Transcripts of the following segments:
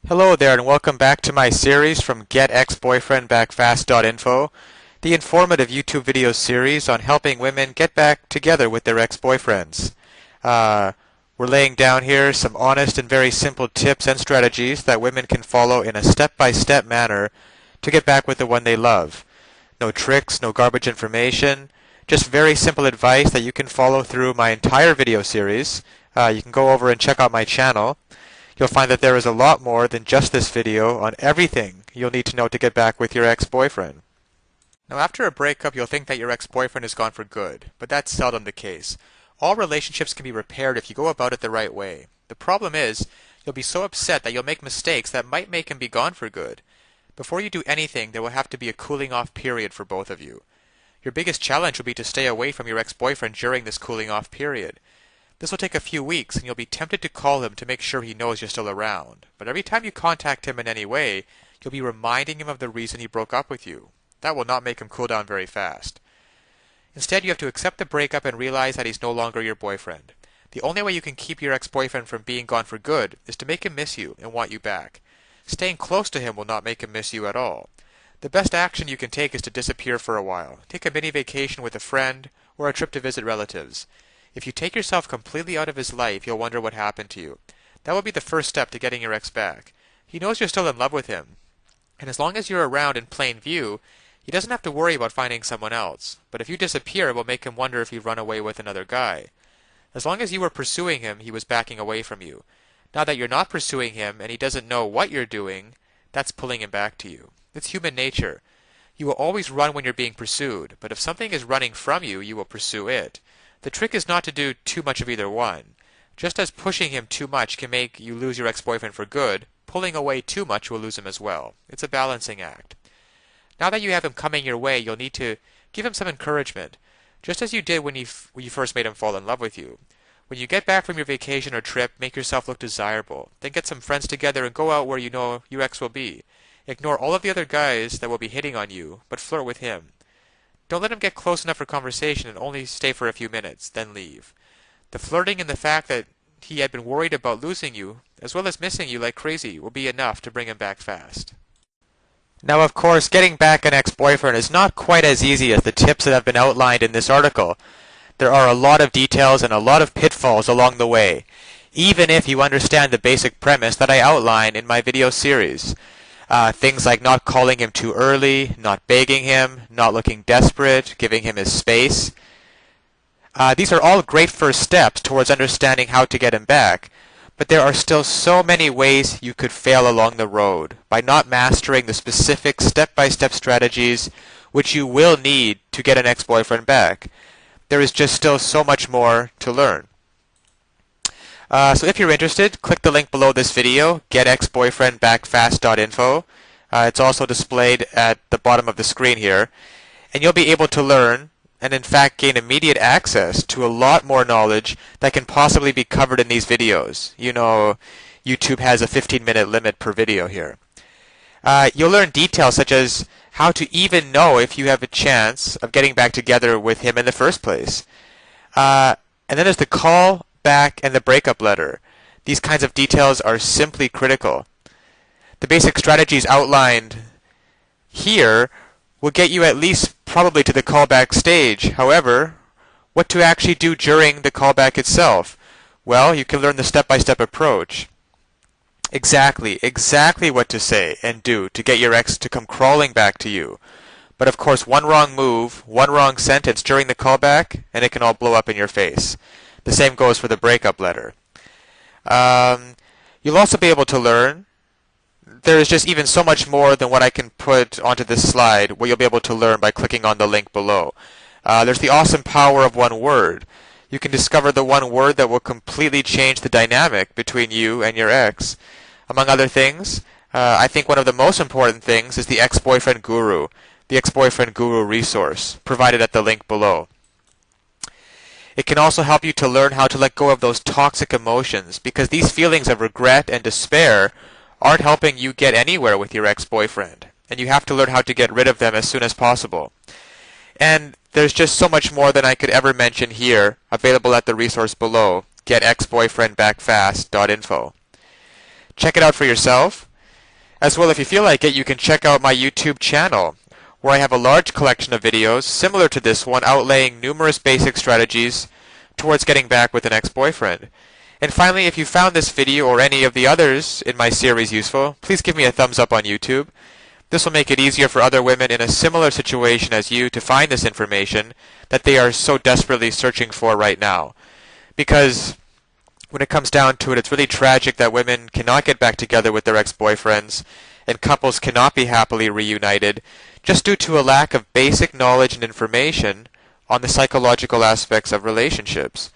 Hello there and welcome back to my series from getexboyfriendbackfast.info, the informative YouTube video series on helping women get back together with their ex-boyfriends. We're laying down here some honest and very simple tips and strategies that women can follow in a step-by-step manner to get back with the one they love. No tricks, no garbage information, just very simple advice that you can follow through my entire video series. You can go over and check out my channel. You'll find that there is a lot more than just this video on everything you'll need to know to get back with your ex-boyfriend. Now, after a breakup, you'll think that your ex-boyfriend is gone for good, but that's seldom the case. All relationships can be repaired if you go about it the right way. The problem is, you'll be so upset that you'll make mistakes that might make him be gone for good. Before you do anything, there will have to be a cooling off period for both of you. Your biggest challenge will be to stay away from your ex-boyfriend during this cooling off period. This will take a few weeks, and you'll be tempted to call him to make sure he knows you're still around. But every time you contact him in any way, you'll be reminding him of the reason he broke up with you. That will not make him cool down very fast. Instead, you have to accept the breakup and realize that he's no longer your boyfriend. The only way you can keep your ex-boyfriend from being gone for good is to make him miss you and want you back. Staying close to him will not make him miss you at all. The best action you can take is to disappear for a while. Take a mini vacation with a friend or a trip to visit relatives. If you take yourself completely out of his life, you'll wonder what happened to you. That will be the first step to getting your ex back. He knows you're still in love with him, and as long as you're around in plain view, he doesn't have to worry about finding someone else. But if you disappear, it will make him wonder if you've run away with another guy. As long as you were pursuing him, he was backing away from you. Now that you're not pursuing him and he doesn't know what you're doing, that's pulling him back to you. It's human nature. You will always run when you're being pursued, but if something is running from you, you will pursue it. The trick is not to do too much of either one. Just as pushing him too much can make you lose your ex-boyfriend for good, pulling away too much will lose him as well. It's a balancing act. Now that you have him coming your way, you'll need to give him some encouragement, just as you did when you first made him fall in love with you. When you get back from your vacation or trip, make yourself look desirable. Then get some friends together and go out where you know your ex will be. Ignore all of the other guys that will be hitting on you, but flirt with him. Don't let him get close enough for conversation and only stay for a few minutes, then leave. The flirting and the fact that he had been worried about losing you, as well as missing you like crazy, will be enough to bring him back fast. Now, of course, getting back an ex-boyfriend is not quite as easy as the tips that have been outlined in this article. There are a lot of details and a lot of pitfalls along the way, even if you understand the basic premise that I outline in my video series. Things like not calling him too early, not begging him, not looking desperate, giving him his space. These are all great first steps towards understanding how to get him back, but there are still so many ways you could fail along the road by not mastering the specific step-by-step strategies which you will need to get an ex-boyfriend back. There is just still so much more to learn. So if you're interested, click the link below this video, getexboyfriendbackfast.info. It's also displayed at the bottom of the screen here. And you'll be able to learn, and in fact gain immediate access to a lot more knowledge that can possibly be covered in these videos. You know, YouTube has a 15-minute limit per video here. You'll learn details such as how to even know if you have a chance of getting back together with him in the first place. And then there's the call back and the breakup letter. These kinds of details are simply critical. The basic strategies outlined here will get you at least probably to the callback stage. However, what to actually do during the callback itself? Well, you can learn the step-by-step approach. Exactly what to say and do to get your ex to come crawling back to you. But of course, one wrong move, one wrong sentence during the callback, and it can all blow up in your face. The same goes for the breakup letter. You'll also be able to learn. There is just even so much more than what I can put onto this slide, what you'll be able to learn by clicking on the link below. There's the awesome power of one word. You can discover the one word that will completely change the dynamic between you and your ex. Among other things, I think one of the most important things is the ex-boyfriend guru, the ex-boyfriend guru resource, provided at the link below. It can also help you to learn how to let go of those toxic emotions, because these feelings of regret and despair aren't helping you get anywhere with your ex-boyfriend, and you have to learn how to get rid of them as soon as possible. And there's just so much more than I could ever mention here, available at the resource below, getexboyfriendbackfast.info. Check it out for yourself. As well, if you feel like it, you can check out my YouTube channel, where I have a large collection of videos similar to this one outlaying numerous basic strategies towards getting back with an ex-boyfriend. And finally, if you found this video or any of the others in my series useful, please give me a thumbs up on YouTube. This will make it easier for other women in a similar situation as you to find this information that they are so desperately searching for right now. Because when it comes down to it, it's really tragic that women cannot get back together with their ex-boyfriends and couples cannot be happily reunited just due to a lack of basic knowledge and information on the psychological aspects of relationships.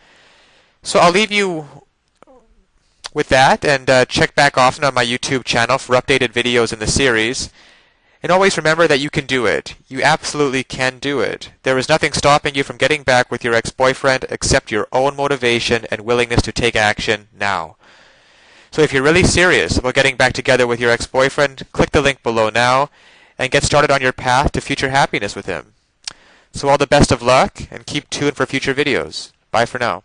So I'll leave you with that, and check back often on my YouTube channel for updated videos in the series. And always remember that you can do it. You absolutely can do it. There is nothing stopping you from getting back with your ex-boyfriend except your own motivation and willingness to take action now. So if you're really serious about getting back together with your ex-boyfriend, click the link below now and get started on your path to future happiness with him. So all the best of luck, and keep tuned for future videos. Bye for now.